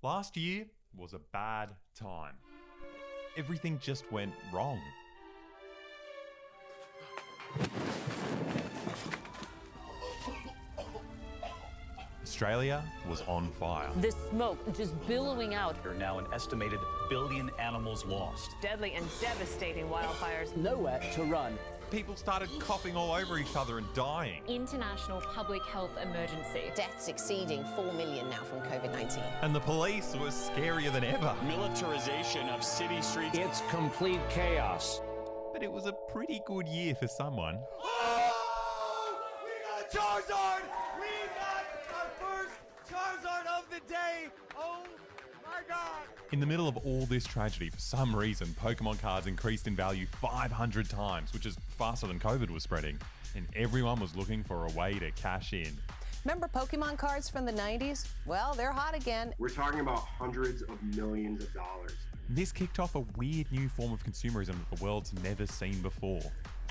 Last year was a bad time. Everything just went wrong. Australia was on fire. This smoke just billowing out. There are now an estimated 1 billion animals lost. Deadly and devastating wildfires. Nowhere to run. People started coughing all over each other and dying. International public health emergency. Deaths exceeding 4 million now from COVID-19. And the police was scarier than ever. Militarization of city streets. It's complete chaos. But it was a pretty good year for someone. Oh! We got a Charizard! We got our first Charizard of the day! Oh my god! In the middle of all this tragedy, for some reason, Pokemon cards increased in value 500 times, which is faster than COVID was spreading. And everyone was looking for a way to cash in. Remember Pokemon cards from the 90s? Well, they're hot again. We're talking about hundreds of millions of dollars. This kicked off a weird new form of consumerism that the world's never seen before.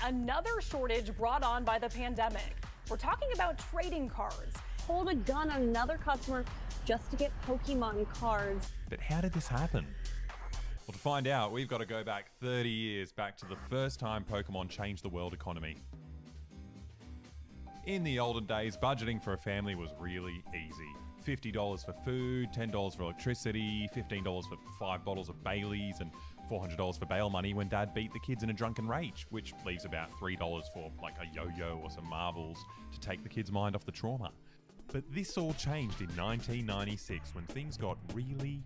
Another shortage brought on by the pandemic. We're talking about trading cards. Hold a gun on another customer just to get Pokemon cards. But how did this happen? Well, to find out, we've got to go back 30 years, back to the first time Pokemon changed the world economy. In the olden days, budgeting for a family was really easy. $50 for food, $10 for electricity, $15 for 5 bottles of Baileys, and $400 for bail money when Dad beat the kids in a drunken rage, which leaves about $3 for like a yo-yo or some marbles to take the kids' mind off the trauma. But this all changed in 1996 when things got really,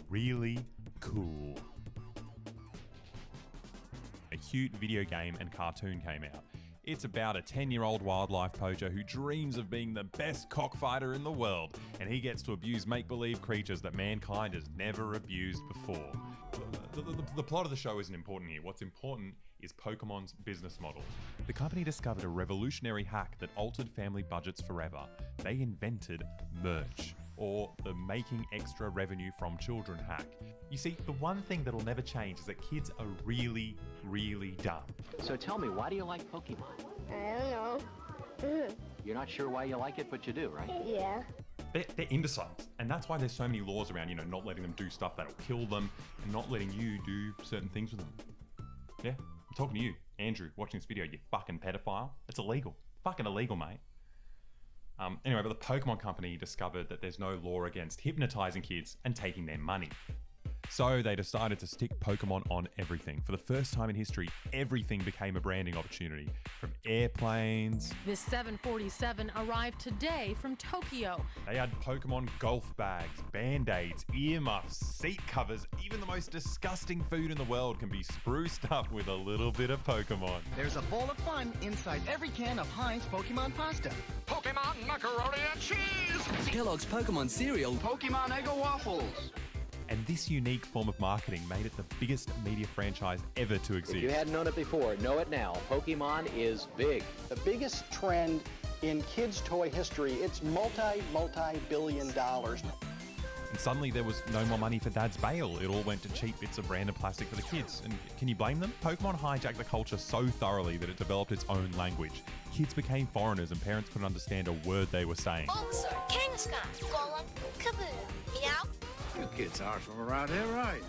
really cool. A cute video game and cartoon came out. It's about a 10-year-old wildlife poacher who dreams of being the best cockfighter in the world, and he gets to abuse make-believe creatures that mankind has never abused before. The plot of the show isn't important here. What's important is Pokemon's business model. The company discovered a revolutionary hack that altered family budgets forever. They invented merch, or the making extra revenue from children hack. You see, the one thing that'll never change is that kids are really, really dumb. So tell me, why do you like Pokemon? I don't know. You're not sure why you like it, but you do, right? Yeah. They're imbeciles, and that's why there's so many laws around, not letting them do stuff that'll kill them, and not letting you do certain things with them. Yeah, I'm talking to you, Andrew, watching this video, you fucking pedophile. It's illegal. Fucking illegal, mate. Anyway, but the Pokemon company discovered that there's no law against hypnotizing kids and taking their money. So they decided to stick Pokemon on everything. For the first time in history, everything became a branding opportunity. From airplanes. This 747 arrived today from Tokyo. They had Pokemon golf bags, band-aids, earmuffs, seat covers. Even the most disgusting food in the world can be spruced up with a little bit of Pokemon. There's a bowl of fun inside every can of Heinz Pokemon pasta. Pokemon macaroni and cheese! Kellogg's Pokemon cereal. Pokemon Eggo waffles! And this unique form of marketing made it the biggest media franchise ever to exist. If you hadn't known it before, know it now. Pokemon is big. The biggest trend in kids' toy history, it's multi-billion dollars. And suddenly there was no more money for Dad's bail. It all went to cheap bits of random plastic for the kids. And can you blame them? Pokemon hijacked the culture so thoroughly that it developed its own language. Kids became foreigners and parents couldn't understand a word they were saying. Boxer, Kangaskhan, Golem, Kaboom, Meow. You kids aren't from around here, right?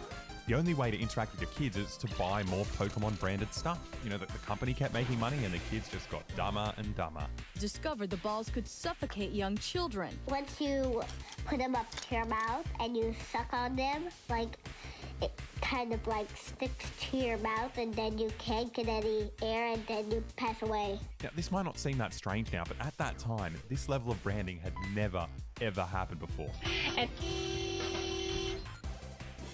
The only way to interact with your kids is to buy more Pokemon branded stuff. The company kept making money and the kids just got dumber and dumber. Discovered the balls could suffocate young children. Once you put them up to your mouth and you suck on them, it kind of sticks to your mouth and then you can't get any air and then you pass away. Now, this might not seem that strange now, but at that time, this level of branding had never, ever happened before.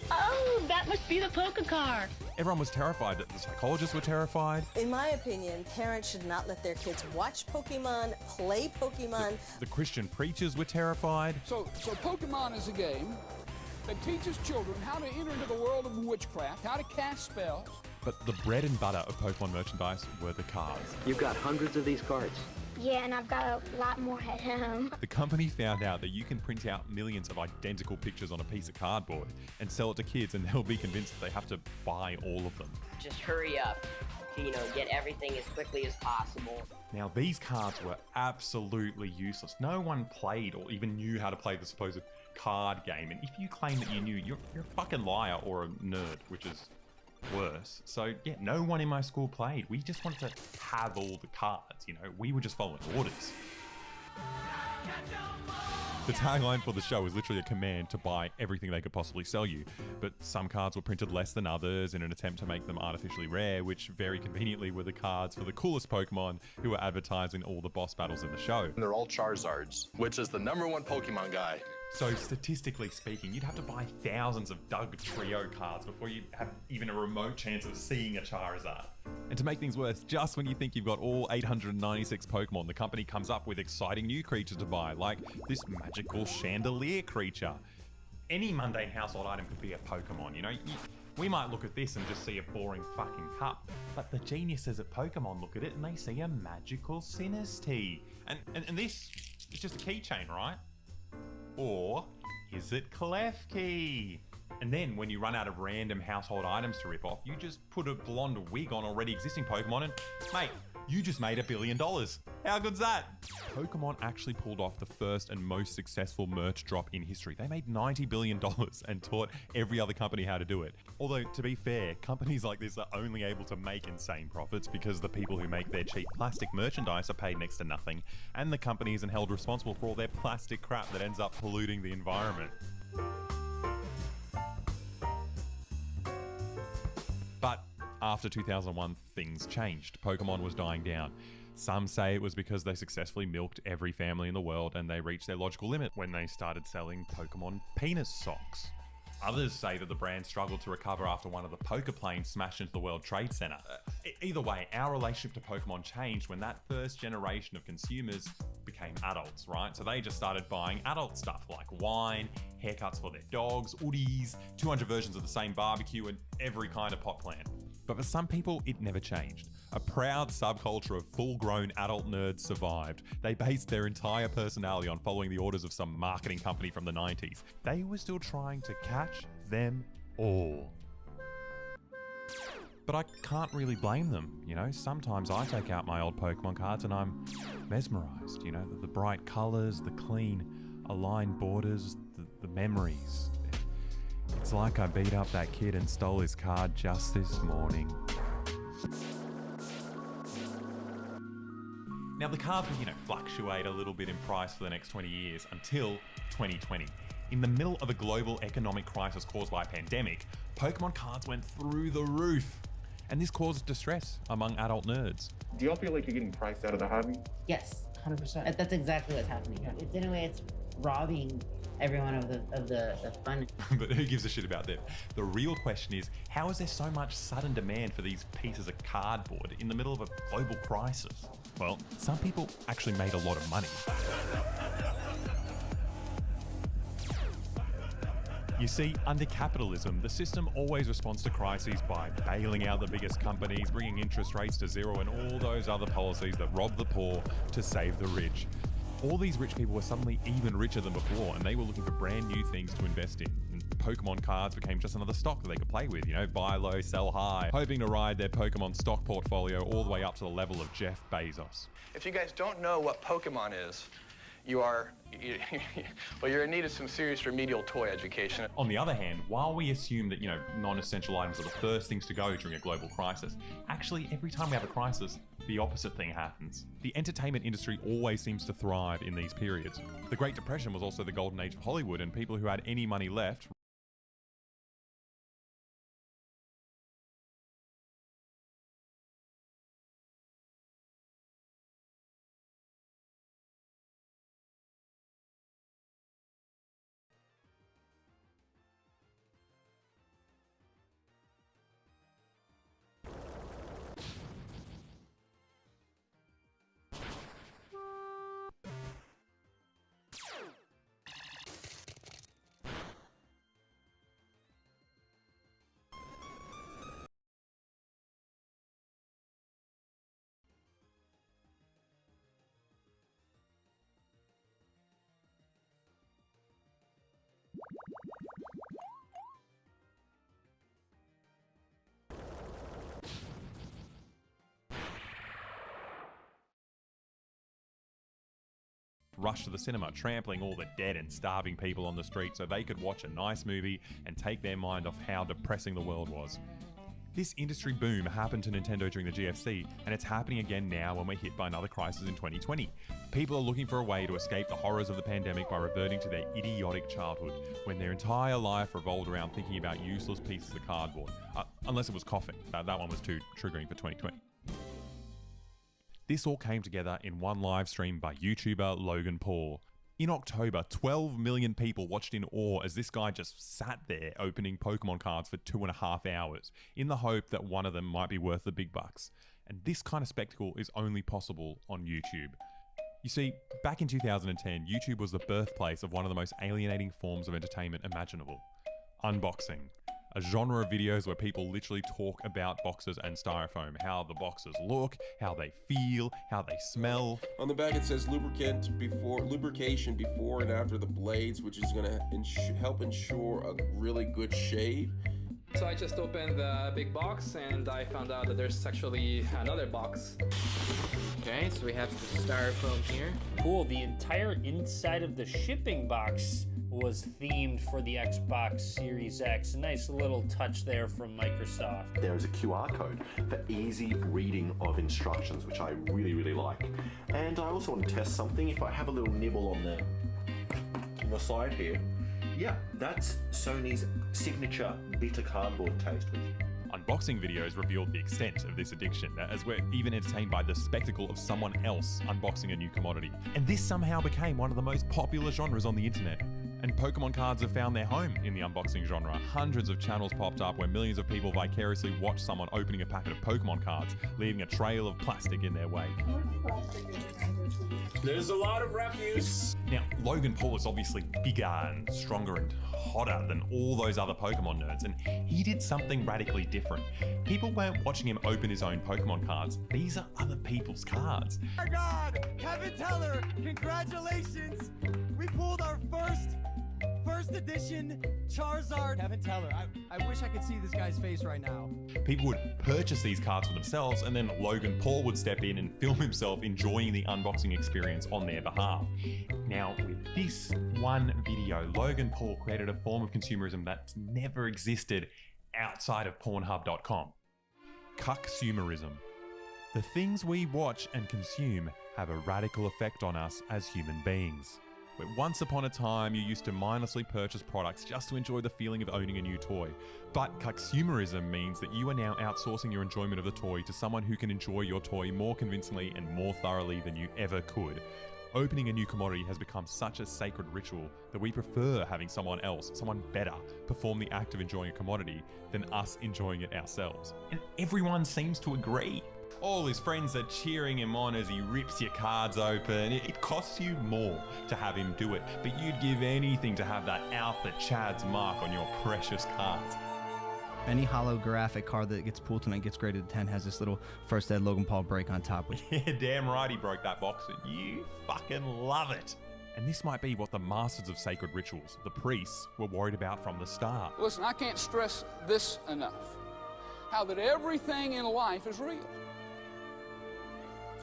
Oh, that must be the Pokecar. Everyone was terrified. The psychologists were terrified. In my opinion, parents should not let their kids watch Pokemon, play Pokemon. The Christian preachers were terrified. So Pokemon is a game that teaches children how to enter into the world of witchcraft, how to cast spells. But the bread and butter of Pokemon merchandise were the cards. You've got hundreds of these cards. Yeah, and I've got a lot more at home. The company found out that you can print out millions of identical pictures on a piece of cardboard and sell it to kids, and they'll be convinced that they have to buy all of them. Just hurry up to, get everything as quickly as possible. Now, these cards were absolutely useless. No one played or even knew how to play the supposed card game, and if you claim that you knew, you're a fucking liar or a nerd, which is worse. So yeah, no one in my school played. We just wanted to have all the cards, you know, we were just following orders. The tagline for the show was literally a command to buy everything they could possibly sell you, but some cards were printed less than others in an attempt to make them artificially rare, which very conveniently were the cards for the coolest Pokemon who were advertising all the boss battles in the show. They're all Charizards, which is the #1 Pokemon guy. So statistically speaking, you'd have to buy thousands of Doug Trio cards before you have even a remote chance of seeing a Charizard. And to make things worse, just when you think you've got all 896 Pokemon, the company comes up with exciting new creatures to buy, like this magical chandelier creature. Any mundane household item could be a Pokemon, you know? We might look at this and just see a boring fucking cup, but the geniuses at Pokemon look at it and they see a magical Sinistee. And this is just a keychain, right? Or is it Klefki? And then when you run out of random household items to rip off, you just put a blonde wig on already existing Pokemon and, mate, you just made $1 billion. How good's that? Pokemon actually pulled off the first and most successful merch drop in history. They made $90 billion and taught every other company how to do it. Although, to be fair, companies like this are only able to make insane profits because the people who make their cheap plastic merchandise are paid next to nothing, and the company isn't held responsible for all their plastic crap that ends up polluting the environment. But after 2001, things changed. Pokemon was dying down. Some say it was because they successfully milked every family in the world and they reached their logical limit when they started selling Pokemon penis socks. Others say that the brand struggled to recover after one of the poker planes smashed into the World Trade Center. Either way, our relationship to Pokemon changed when that first generation of consumers became adults, right? So they just started buying adult stuff like wine, haircuts for their dogs, hoodies, 200 versions of the same barbecue, and every kind of pot plant. But for some people, it never changed. A proud subculture of full-grown adult nerds survived. They based their entire personality on following the orders of some marketing company from the 90s. They were still trying to catch them all. But I can't really blame them, you know? Sometimes I take out my old Pokemon cards and I'm mesmerized, you know? The bright colors, the clean, aligned borders, the memories. It's like I beat up that kid and stole his card just this morning. Now the cards will, fluctuate a little bit in price for the next 20 years until 2020. In the middle of a global economic crisis caused by a pandemic, Pokemon cards went through the roof. And this caused distress among adult nerds. Do y'all feel like you're getting priced out of the hobby? Yes, 100%. That's exactly what's happening. In a way, it's robbing everyone of the fun. But who gives a shit about them? The real question is, how is there so much sudden demand for these pieces of cardboard in the middle of a global crisis? Well, some people actually made a lot of money. You see, under capitalism, the system always responds to crises by bailing out the biggest companies, bringing interest rates to zero, and all those other policies that rob the poor to save the rich. All these rich people were suddenly even richer than before, and they were looking for brand new things to invest in. And Pokemon cards became just another stock that they could play with, buy low, sell high, hoping to ride their Pokemon stock portfolio all the way up to the level of Jeff Bezos. If you guys don't know what Pokemon is, you're in need of some serious remedial toy education. On the other hand, while we assume that, non-essential items are the first things to go during a global crisis, actually every time we have a crisis, the opposite thing happens. The entertainment industry always seems to thrive in these periods. The Great Depression was also the golden age of Hollywood, and people who had any money left rushed to the cinema, trampling all the dead and starving people on the street so they could watch a nice movie and take their mind off how depressing the world was. This industry boom happened to Nintendo during the GFC, and it's happening again now when we're hit by another crisis in 2020. People are looking for a way to escape the horrors of the pandemic by reverting to their idiotic childhood, when their entire life revolved around thinking about useless pieces of cardboard. Unless it was coughing. That one was too triggering for 2020. This all came together in one live stream by YouTuber Logan Paul. In October, 12 million people watched in awe as this guy just sat there opening Pokemon cards for 2.5 hours, in the hope that one of them might be worth the big bucks. And this kind of spectacle is only possible on YouTube. You see, back in 2010, YouTube was the birthplace of one of the most alienating forms of entertainment imaginable: unboxing. A genre of videos where people literally talk about boxes and styrofoam, how the boxes look, how they feel, how they smell. On the back it says lubrication before and after the blades, which is going to help ensure a really good shave. So I just opened the big box and I found out that there's actually another box. Okay, so we have the styrofoam here. Cool, the entire inside of the shipping box was themed for the Xbox Series X. A nice little touch there from Microsoft. There is a QR code for easy reading of instructions, which I really like. And I also want to test something. If I have a little nibble on the side here, yeah, that's Sony's signature bitter cardboard taste. Unboxing videos revealed the extent of this addiction, as we're even entertained by the spectacle of someone else unboxing a new commodity. And this somehow became one of the most popular genres on the internet. And Pokemon cards have found their home in the unboxing genre. Hundreds of channels popped up where millions of people vicariously watched someone opening a packet of Pokemon cards, leaving a trail of plastic in their wake. There's a lot of refuse. Now, Logan Paul is obviously bigger and stronger and hotter than all those other Pokemon nerds, and he did something radically different. People weren't watching him open his own Pokemon cards. These are other people's cards. Oh my God, Kevin Teller, congratulations! We pulled our first edition Charizard. Kevin Teller, I wish I could see this guy's face right now. People would purchase these cards for themselves, and then Logan Paul would step in and film himself enjoying the unboxing experience on their behalf. Now, with this one video, Logan Paul created a form of consumerism that's never existed outside of Pornhub.com. Cucksumerism. The things we watch and consume have a radical effect on us as human beings. Where once upon a time you used to mindlessly purchase products just to enjoy the feeling of owning a new toy. But cucksumerism means that you are now outsourcing your enjoyment of the toy to someone who can enjoy your toy more convincingly and more thoroughly than you ever could. Opening a new commodity has become such a sacred ritual that we prefer having someone else, someone better, perform the act of enjoying a commodity than us enjoying it ourselves. And everyone seems to agree. All his friends are cheering him on as he rips your cards open. It costs you more to have him do it, but you'd give anything to have that Alpha Chad's mark on your precious cards. Any holographic card that gets pulled tonight gets graded to 10 has this little first Ed Logan Paul break on top. Which yeah, damn right he broke that box, and you fucking love it. And this might be what the masters of sacred rituals, the priests, were worried about from the start. Listen, I can't stress this enough. How that everything in life is real.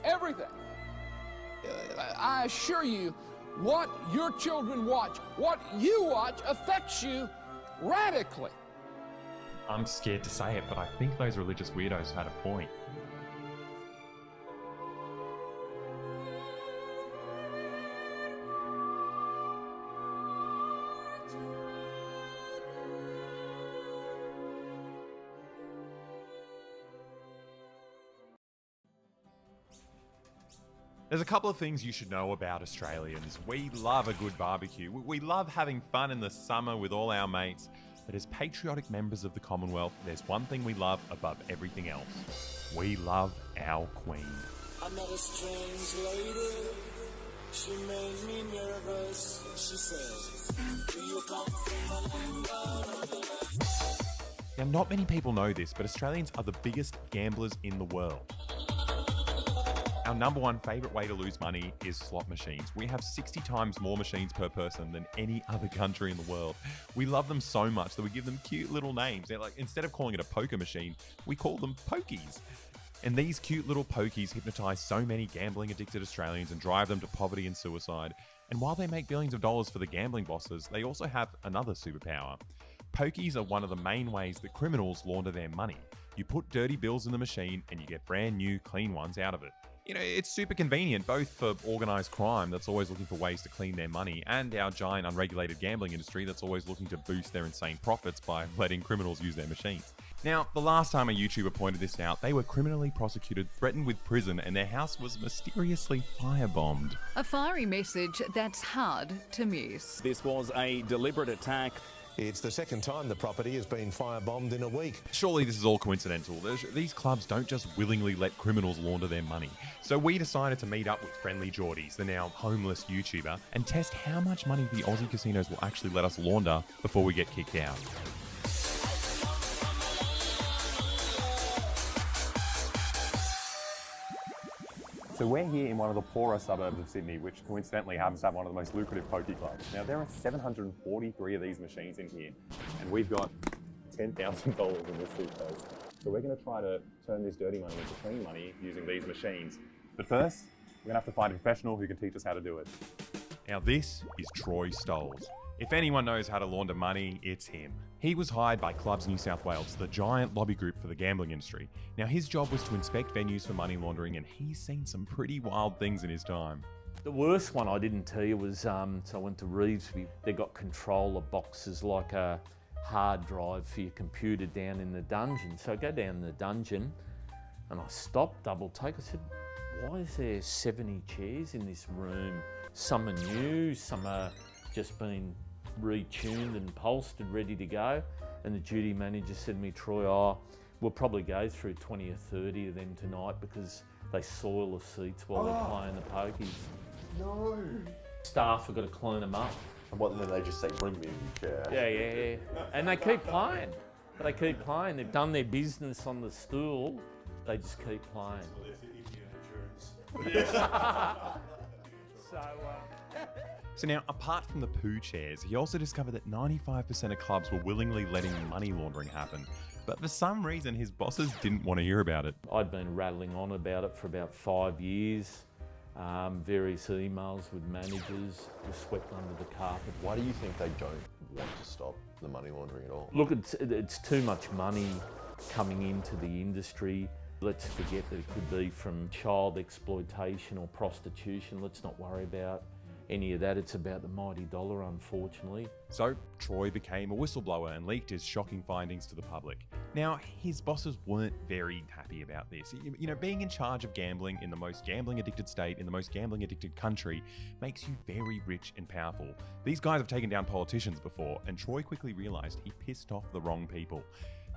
Everything. I assure you, what your children watch, what you watch, affects you radically. I'm scared to say it, but I think those religious weirdos had a point. There's a couple of things you should know about Australians. We love a good barbecue. We love having fun in the summer with all our mates. But as patriotic members of the Commonwealth, there's one thing we love above everything else. We love our Queen. I met a strange lady. She made me nervous. She said, do you come from a land? Now, not many people know this, but Australians are the biggest gamblers in the world. Our number one favourite way to lose money is slot machines. We have 60 times more machines per person than any other country in the world. We love them so much that we give them cute little names. They're like, instead of calling it a poker machine, we call them pokies. And these cute little pokies hypnotise so many gambling-addicted Australians and drive them to poverty and suicide. And while they make billions of dollars for the gambling bosses, they also have another superpower. Pokies are one of the main ways that criminals launder their money. You put dirty bills in the machine and you get brand new, clean ones out of it. You know, it's super convenient, both for organised crime that's always looking for ways to clean their money, and our giant unregulated gambling industry that's always looking to boost their insane profits by letting criminals use their machines. Now, the last time a YouTuber pointed this out, they were criminally prosecuted, threatened with prison, and their house was mysteriously firebombed. A fiery message that's hard to miss. This was a deliberate attack. It's the second time the property has been firebombed in a week. Surely this is all coincidental. These clubs don't just willingly let criminals launder their money. So we decided to meet up with Friendly Geordies, the now homeless YouTuber, and test how much money the Aussie casinos will actually let us launder before we get kicked out. So we're here in one of the poorer suburbs of Sydney, which coincidentally happens to have one of the most lucrative pokie clubs. Now there are 743 of these machines in here, and we've got $10,000 in this suitcase. So we're going to try to turn this dirty money into clean money using these machines. But first, we're going to have to find a professional who can teach us how to do it. Now this is Troy Stoles. If anyone knows how to launder money, it's him. He was hired by Clubs New South Wales, the giant lobby group for the gambling industry. Now his job was to inspect venues for money laundering, and he's seen some pretty wild things in his time. The worst one I didn't tell you was, so I went to Revesby. They got controller boxes like a hard drive for your computer down in the dungeon. So I go down in the dungeon and I stopped, double take. I said, why is there 70 chairs in this room? Some are new, some are just been retuned and upholstered, ready to go. And the duty manager said to me, Troy, we'll probably go through 20 or 30 of them tonight because they soil the seats while they're playing the pokies. No. Staff have got to clean them up. And what, then they just say, bring me a chair? Yeah. And they keep playing. They keep playing. They've done their business on the stool. They just keep playing. So now, apart from the poo chairs, he also discovered that 95% of clubs were willingly letting money laundering happen. But for some reason, his bosses didn't want to hear about it. I'd been rattling on about it for about 5 years. Various emails with managers were swept under the carpet. Why do you think they don't want to stop the money laundering at all? Look, it's too much money coming into the industry. Let's forget that it could be from child exploitation or prostitution. Let's not worry about any of that. It's about the mighty dollar, unfortunately. So Troy became a whistleblower and leaked his shocking findings to the public. Now, his bosses weren't very happy about this. You know, being in charge of gambling in the most gambling-addicted state, in the most gambling-addicted country, makes you very rich and powerful. These guys have taken down politicians before, and Troy quickly realised he pissed off the wrong people.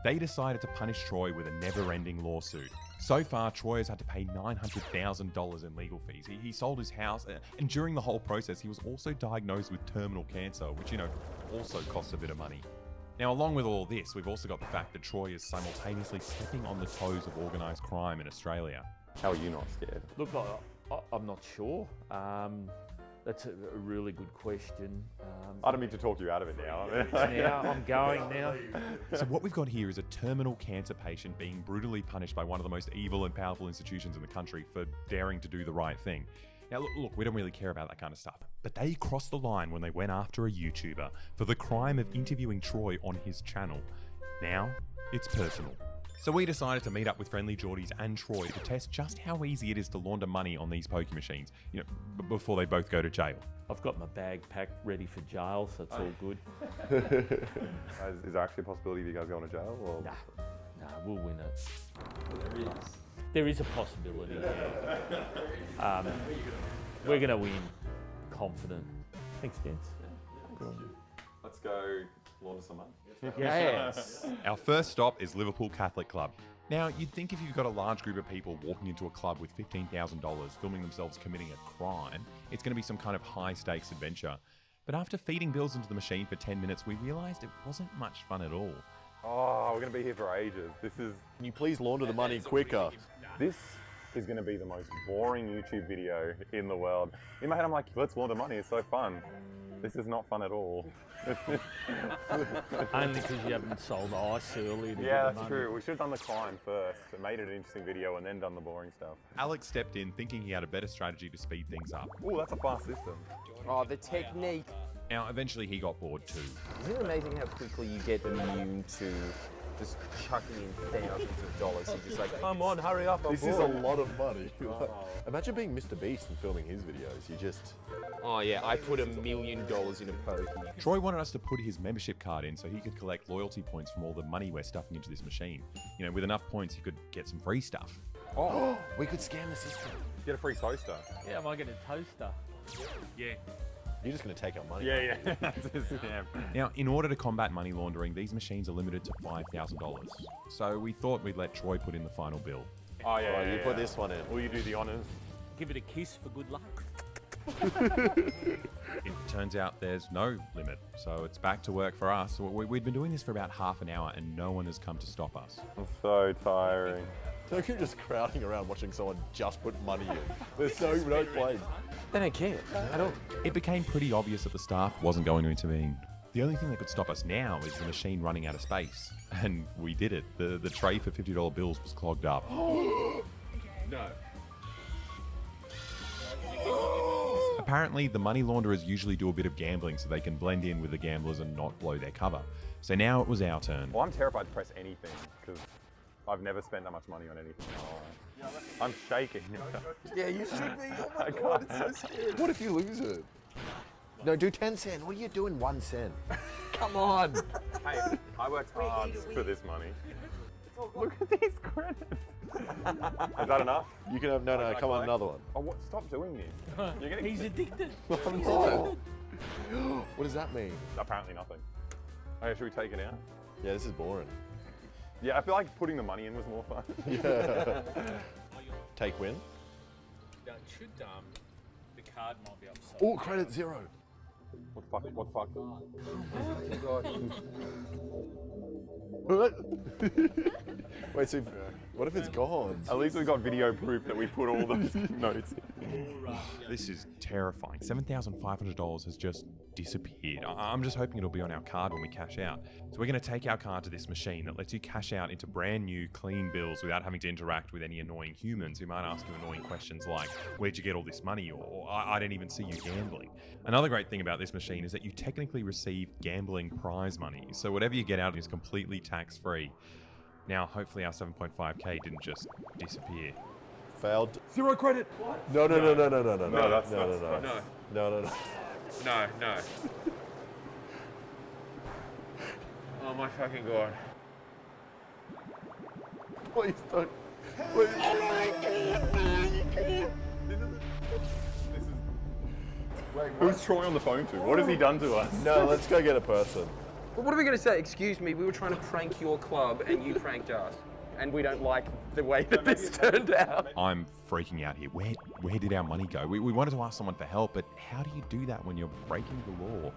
They decided to punish Troy with a never-ending lawsuit. So far, Troy has had to pay $900,000 in legal fees. He sold his house, and during the whole process, he was also diagnosed with terminal cancer, which, you know, also costs a bit of money. Now, along with all this, we've also got the fact that Troy is simultaneously stepping on the toes of organised crime in Australia. How are you not scared? Look, I'm not sure. That's a really good question. I don't mean to talk you out of it now. I'm going now. So what we've got here is a terminal cancer patient being brutally punished by one of the most evil and powerful institutions in the country for daring to do the right thing. Now look, we don't really care about that kind of stuff, but they crossed the line when they went after a YouTuber for the crime of interviewing Troy on his channel. Now, it's personal. So we decided to meet up with Friendly Geordies and Troy to test just how easy it is to launder money on these pokie machines, you know, before they both go to jail. I've got my bag packed ready for jail, so it's all good. Is there actually a possibility of you guys going to jail? Or? Nah, we'll win it. There is a possibility, yeah. We're going to win. Confident. Thanks, gents. Let's go launder some money. Yes. Our first stop is Liverpool Catholic Club. Now, you'd think if you've got a large group of people walking into a club with $15,000 filming themselves committing a crime, it's going to be some kind of high-stakes adventure. But after feeding bills into the machine for 10 minutes, we realised it wasn't much fun at all. Oh, we're going to be here for ages. Can you please launder the money quicker? This is going to be the most boring YouTube video in the world. In my head, I'm like, let's launder money, it's so fun. This is not fun at all. Only because you haven't sold ice earlier. To Yeah, get the that's money. true. We should have done the climb first. It made it an interesting video and then done the boring stuff. Alex stepped in thinking he had a better strategy to speed things up. Oh, that's a fast system. Oh, the technique. Now, eventually he got bored too. Isn't it amazing how quickly you get immune to just chucking in thousands of dollars? You're just like, come on, hurry up, I'm This bored. is a lot of money. Imagine being Mr. Beast and filming his videos. You just... Oh yeah, I put $1 million in a pokey. Troy wanted us to put his membership card in so he could collect loyalty points from all the money we're stuffing into this machine. You know, with enough points, he could get some free stuff. Oh, we could scam the system. Get a free toaster. Yeah, I might get a toaster. Yeah. You're just going to take our money. Yeah. That's a scam. Now, in order to combat money laundering, these machines are limited to $5,000. So we thought we'd let Troy put in the final bill. Oh, yeah, you put this one in. Will you do the honours? Give it a kiss for good luck. It turns out there's no limit, so it's back to work for us. We've been doing this for about half an hour and no one has come to stop us. It's so tiring. So you're just crowding around watching someone just put money in. There's no point. They don't care at all. It became pretty obvious that the staff wasn't going to intervene. The only thing that could stop us now is the machine running out of space. And we did it. The tray for $50 bills was clogged up. No. Apparently, the money launderers usually do a bit of gambling so they can blend in with the gamblers and not blow their cover. So now it was our turn. Well, I'm terrified to press anything because I've never spent that much money on anything. I'm shaking. Yeah, you should be. Oh my God, it's so scary. What if you lose it? No, do 10 cents. What are you doing 1 cent? Come on. Hey, I worked hard for this money. Look at these credits. Is that enough? You can have, no, come on, another one. Oh, what? Stop doing this. You're getting... He's addicted. I'm not. What does that mean? Apparently nothing. Okay, should we take it out? Yeah, this is boring. Yeah, I feel like putting the money in was more fun. Yeah. Take win. No, it should, the card might be upside. Oh, credit 0. What fuck? Wait, so what if it's gone? At least we got video proof that we put all those notes in. This is terrifying. $7,500 has just disappeared. I'm just hoping it'll be on our card when we cash out. So we're going to take our card to this machine that lets you cash out into brand new, clean bills without having to interact with any annoying humans who might ask you annoying questions like, where'd you get all this money? Or I didn't even see you gambling. Another great thing about this machine is that you technically receive gambling prize money. So whatever you get out is completely tax-free. Now, hopefully our 7.5k didn't just disappear. Failed. 0 credit. What? No. No, that's no. No. Oh my fucking God. Please don't. Please. Wait, who's Troy on the phone to? What has he done to us? No, let's go get a person. But what are we going to say? Excuse me, we were trying to prank your club and you pranked us. And we don't like the way that this turned out. I'm freaking out here. Where did our money go? We wanted to ask someone for help, but how do you do that when you're breaking the law?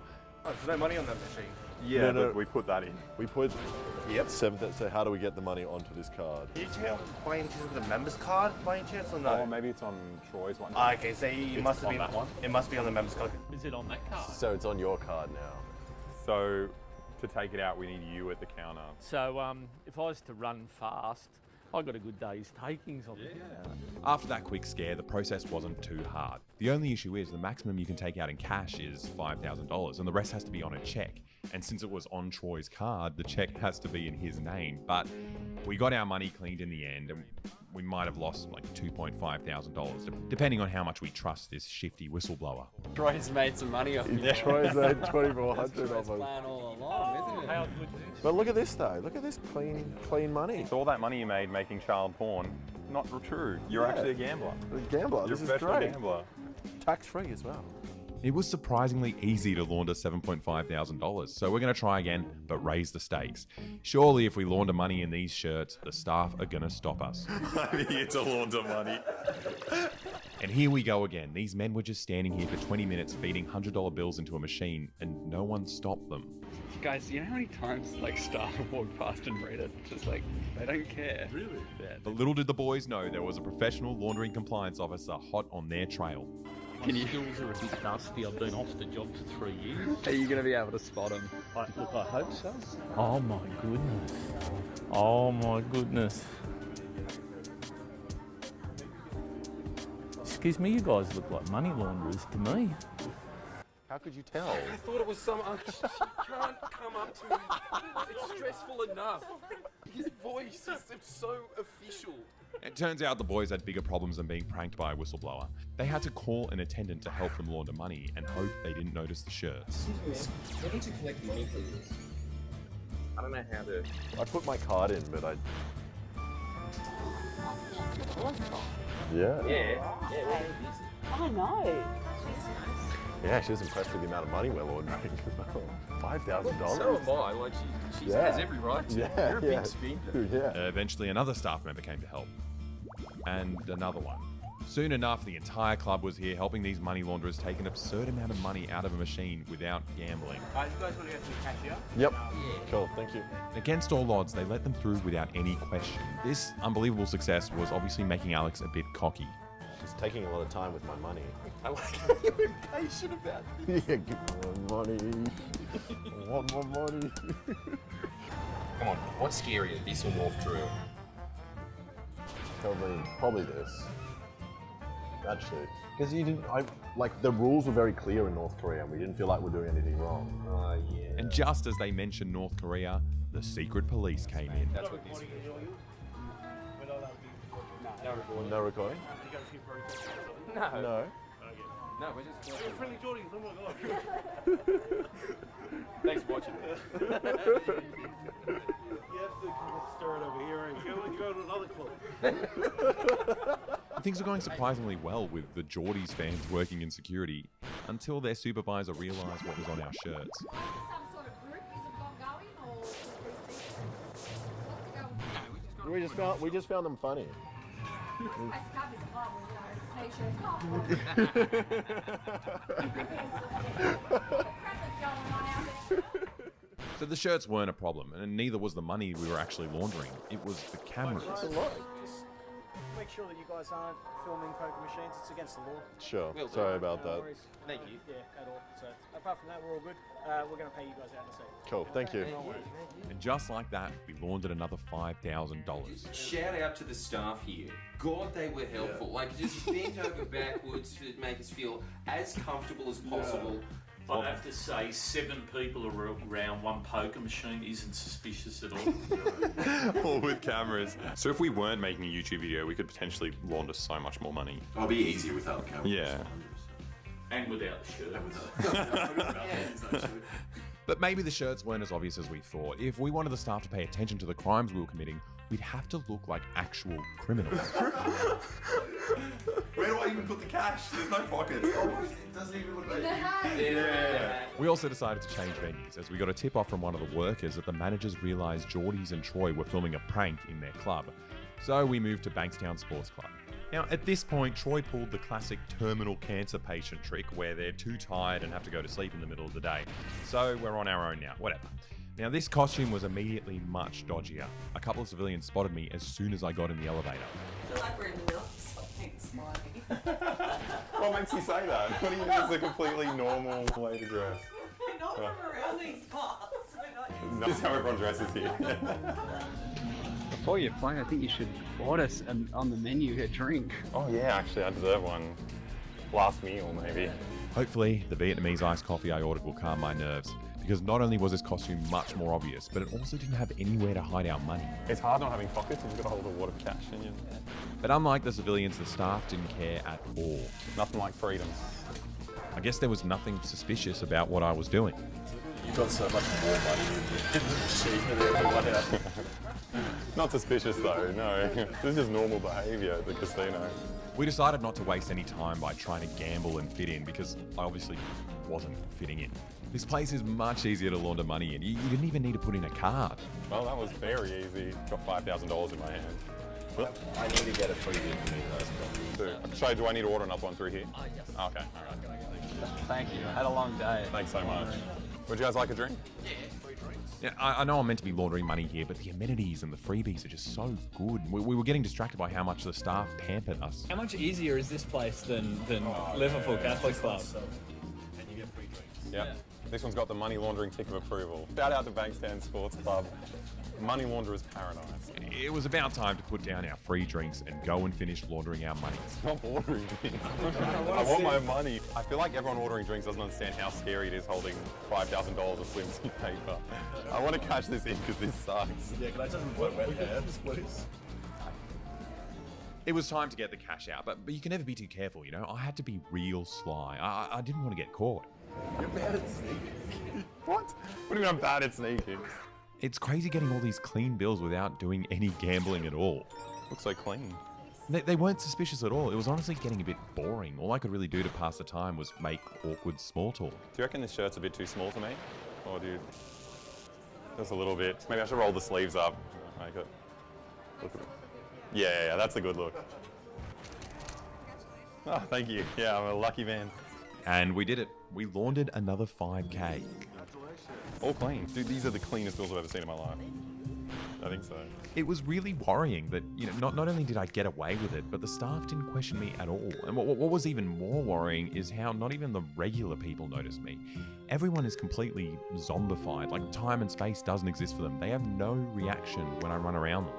Oh, there's no money on that machine. Yeah, No. but we put that in. We put 7. So how do we get the money onto this card? Did you check out by any chance with the members card by any chance or no? Oh, maybe it's on Troy's one. Okay, so it must have been that one. It must be on the members card. Is it on that card? So it's on your card now. So to take it out, we need you at the counter. So if I was to run fast, I got a good day's takings on it. After that quick scare, the process wasn't too hard. The only issue is the maximum you can take out in cash is $5,000 and the rest has to be on a check. And since it was on Troy's card, the check has to be in his name. But we got our money cleaned in the end and we might have lost like $2,500, depending on how much we trust this shifty whistleblower. Troy's made some money off you. Troy's made 2,400 Troy's of plan all along, isn't it? But look at this though. Look at this clean money. So all that money you made making child porn, not true. You're actually a gambler. A gambler. You're This a is professional great. gambler. Tax free as well. It was surprisingly easy to launder $7,500, so we're going to try again, but raise the stakes. Surely if we launder money in these shirts, the staff are going to stop us. I'm here to launder money. And here we go again. These men were just standing here for 20 minutes feeding $100 bills into a machine, and no one stopped them. Guys, you know how many times like staff have walked past and read it? Just like, they don't care. Really? Yeah. But little did the boys know there was a professional laundering compliance officer hot on their trail. Can you? Skills are a bit dusty. I've been off the job for 3 years. Are you going to be able to spot them? Look, I hope so. Oh my goodness. Oh my goodness. Excuse me, you guys look like money launderers to me. How could you tell? I thought it was some. She can't come up to me. It's stressful enough. His voice is so official. It turns out the boys had bigger problems than being pranked by a whistleblower. They had to call an attendant to help them launder money and hope they didn't notice the shirts. I need to collect money, please. I don't know how to. I put my card in, but I. Yeah. I know. Yeah, she was impressed with the amount of money we're laundering. $5,000. So am I. Like she has every right to. Yeah, You're a big spender. Yeah. Eventually, another staff member came to help. And another one. Soon enough, the entire club was here helping these money launderers take an absurd amount of money out of a machine without gambling. You guys want to go to the cashier? Yep. Cool, thank you. Against all odds, they let them through without any question. This unbelievable success was obviously making Alex a bit cocky. She's taking a lot of time with my money. I like how you're impatient about this. Yeah, give me more money. I want more money. Come on, what's scarier, this or North Korea? Probably this. Actually, because you didn't. Like the rules were very clear in North Korea, and we didn't feel like we're doing anything wrong. Oh yeah. And just as they mentioned North Korea, the secret police came in. That's what this is. No recording. No. No. No, we're just. Friendly Geordies, oh my god. Thanks for watching. You have to stir it over here and go to another club. Things were going surprisingly well with the Geordies fans working in security until their supervisor realised what was on our shirts. We just found them funny. So the shirts weren't a problem, and neither was the money we were actually laundering. It was the cameras. Just make sure that you guys aren't filming poker machines. It's against the law. Sure. Sorry about that. Worries. Thank you. Yeah, at all. So apart from that, we're all good. We're going to pay you guys out in a second. Cool. Thank you. And just like that, we laundered another $5,000. Shout out to the staff here. God, they were helpful. Yeah. Like, just bent over backwards to make us feel as comfortable as possible. Yeah. I'd have to say 7 people around one poker machine isn't suspicious at all. All with cameras. So if we weren't making a YouTube video, we could potentially launder so much more money. It'll be easier without cameras. Yeah. And without the shirt. But maybe the shirts weren't as obvious as we thought. If we wanted the staff to pay attention to the crimes we were committing, we'd have to look like actual criminals. Where do I even put the cash? There's no pockets. It doesn't even look like We also decided to change venues as we got a tip off from one of the workers that the managers realised Geordies and Troy were filming a prank in their club. So we moved to Bankstown Sports Club. Now, at this point, Troy pulled the classic terminal cancer patient trick where they're too tired and have to go to sleep in the middle of the day. So we're on our own now, whatever. Now, this costume was immediately much dodgier. A couple of civilians spotted me as soon as I got in the elevator. I feel like we're in the middle of something slimy. What makes you say that? What do you think is a completely normal way to dress? Not from around these parts. We're not This is how everyone dresses here. Before you play, I think you should order on the menu a drink. Oh yeah, actually I deserve one. Last meal maybe. Hopefully, the Vietnamese iced coffee I ordered will calm my nerves. Because not only was this costume much more obvious, but it also didn't have anywhere to hide our money. It's hard not having pockets if you've got to hold a lot of cash in you. But unlike the civilians, the staff didn't care at all. Nothing like freedom. I guess there was nothing suspicious about what I was doing. You've got so much more money in the machine than everyone else. Not suspicious though, no. This is just normal behaviour at the casino. We decided not to waste any time by trying to gamble and fit in because I obviously wasn't fitting in. This place is much easier to launder money in. You didn't even need to put in a card. Well, that was very easy. Got $5,000 in my hand. Well, I need to get a free Vietnamese. So, do I need to order another one through here? Oh, yes. Okay, alright. Thank you. I had a long day. Thanks so much. Would you guys like a drink? Yeah. Yeah, I know I'm meant to be laundering money here, but the amenities and the freebies are just so good. We were getting distracted by how much the staff pampered us. How much easier is this place than Liverpool Catholic Club? And you get free drinks. Yeah. This one's got the money laundering tick of approval. Shout out to Bankstown Sports Club. Money launderer's paradise. It was about time to put down our free drinks and go and finish laundering our money. Stop ordering drinks. I want my money. I feel like everyone ordering drinks doesn't understand how scary it is holding $5,000 of flimsy paper. I want to cash this in because this sucks. Yeah, can I just wet hands, please? It was time to get the cash out, but you can never be too careful, you know? I had to be real sly. I didn't want to get caught. You're bad at sneaking. What? What do you mean I'm bad at sneaking? It's crazy getting all these clean bills without doing any gambling at all. Looks so clean. They weren't suspicious at all. It was honestly getting a bit boring. All I could really do to pass the time was make awkward small talk. Do you reckon this shirt's a bit too small for me? Or do you... Just a little bit. Maybe I should roll the sleeves up. Make it... Look at it. Yeah, that's a good look. Oh, thank you. Yeah, I'm a lucky man. And we did it. We laundered another 5K. All clean. Dude, these are the cleanest bills I've ever seen in my life. I think so. It was really worrying that, you know, not only did I get away with it, but the staff didn't question me at all. And what was even more worrying is how not even the regular people noticed me. Everyone is completely zombified. Like, time and space doesn't exist for them. They have no reaction when I run around them.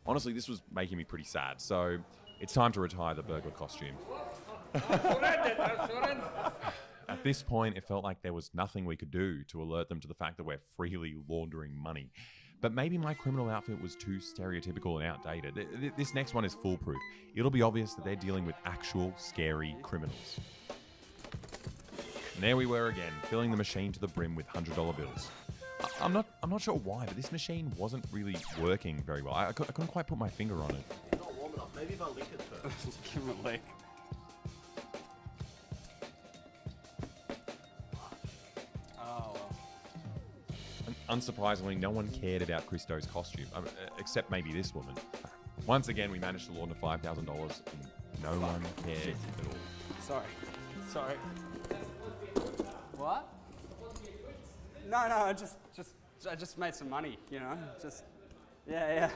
Honestly, this was making me pretty sad, so it's time to retire the burglar costume. At this point, it felt like there was nothing we could do to alert them to the fact that we're freely laundering money. But maybe my criminal outfit was too stereotypical and outdated. This next one is foolproof. It'll be obvious that they're dealing with actual scary criminals. And there we were again, filling the machine to the brim with $100 bills. I'm not sure why, but this machine wasn't really working very well. I couldn't quite put my finger on it. It's not warm enough. Maybe if I lick it first. Give him a lick. Oh. And unsurprisingly, no one cared about Christo's costume, except maybe this woman. Once again, we managed to launder $5,000 and no one cared at all. Sorry. What? No, I just made some money, you know. Yeah,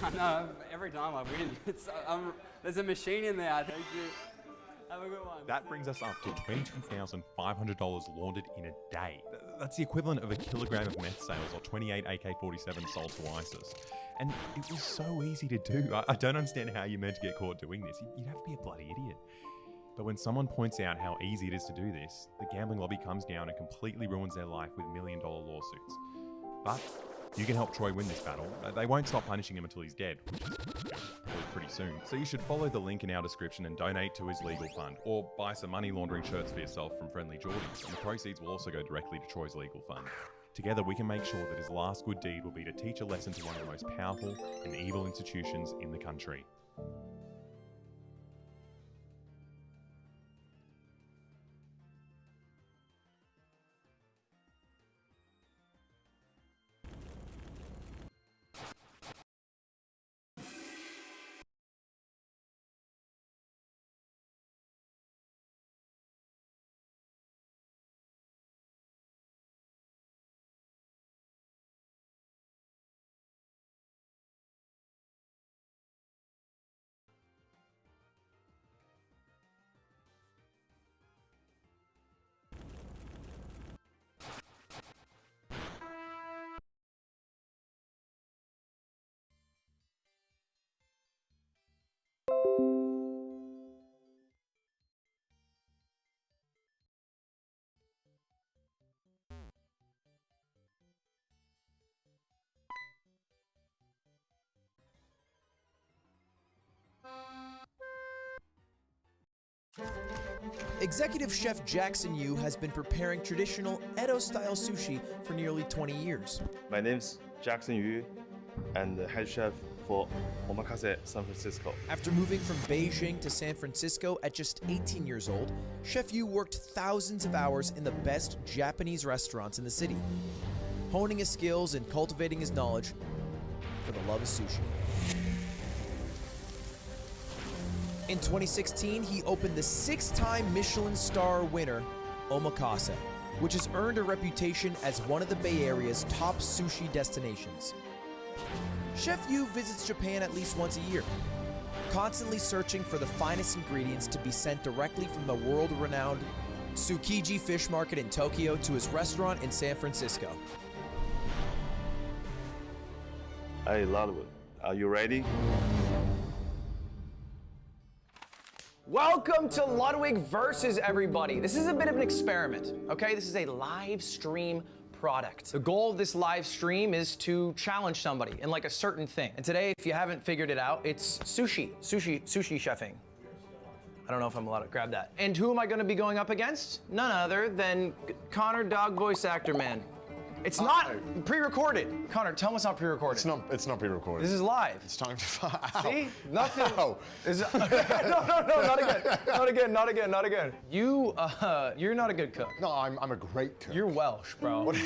I know. Every time I win, there's a machine in there. Thank you. Have a good one. That brings us up to $22,500 laundered in a day. That's the equivalent of a kilogram of meth sales or 28 AK-47 sold to ISIS. And it was so easy to do. I don't understand how you're meant to get caught doing this. You'd have to be a bloody idiot. But when someone points out how easy it is to do this, the gambling lobby comes down and completely ruins their life with million-dollar lawsuits. But you can help Troy win this battle. They won't stop punishing him until he's dead, which is probably pretty soon. So you should follow the link in our description and donate to his legal fund, or buy some money laundering shirts for yourself from Friendly Geordies, and the proceeds will also go directly to Troy's legal fund. Together we can make sure that his last good deed will be to teach a lesson to one of the most powerful and evil institutions in the country. Executive Chef Jackson Yu has been preparing traditional Edo-style sushi for nearly 20 years. My name's Jackson Yu, and the head chef for Omakase San Francisco. After moving from Beijing to San Francisco at just 18 years old, Chef Yu worked thousands of hours in the best Japanese restaurants in the city, honing his skills and cultivating his knowledge for the love of sushi. In 2016, he opened the 6-time Michelin star winner, Omakase, which has earned a reputation as one of the Bay Area's top sushi destinations. Chef Yu visits Japan at least once a year, constantly searching for the finest ingredients to be sent directly from the world-renowned Tsukiji Fish Market in Tokyo to his restaurant in San Francisco. Hey, Ludwig, are you ready? Welcome to Ludwig versus everybody. This is a bit of an experiment, okay? This is a live stream product. The goal of this live stream is to challenge somebody in like a certain thing. And today, if you haven't figured it out, it's sushi chefing. I don't know if I'm allowed to grab that. And who am I gonna be going up against? None other than Connor, dog voice actor man. It's not pre-recorded. Connor, tell him it's not pre-recorded. It's not pre-recorded. This is live. It's time to See? Nothing. Ow. No, not again. You're not a good cook. No, I'm a great cook. You're Welsh, bro.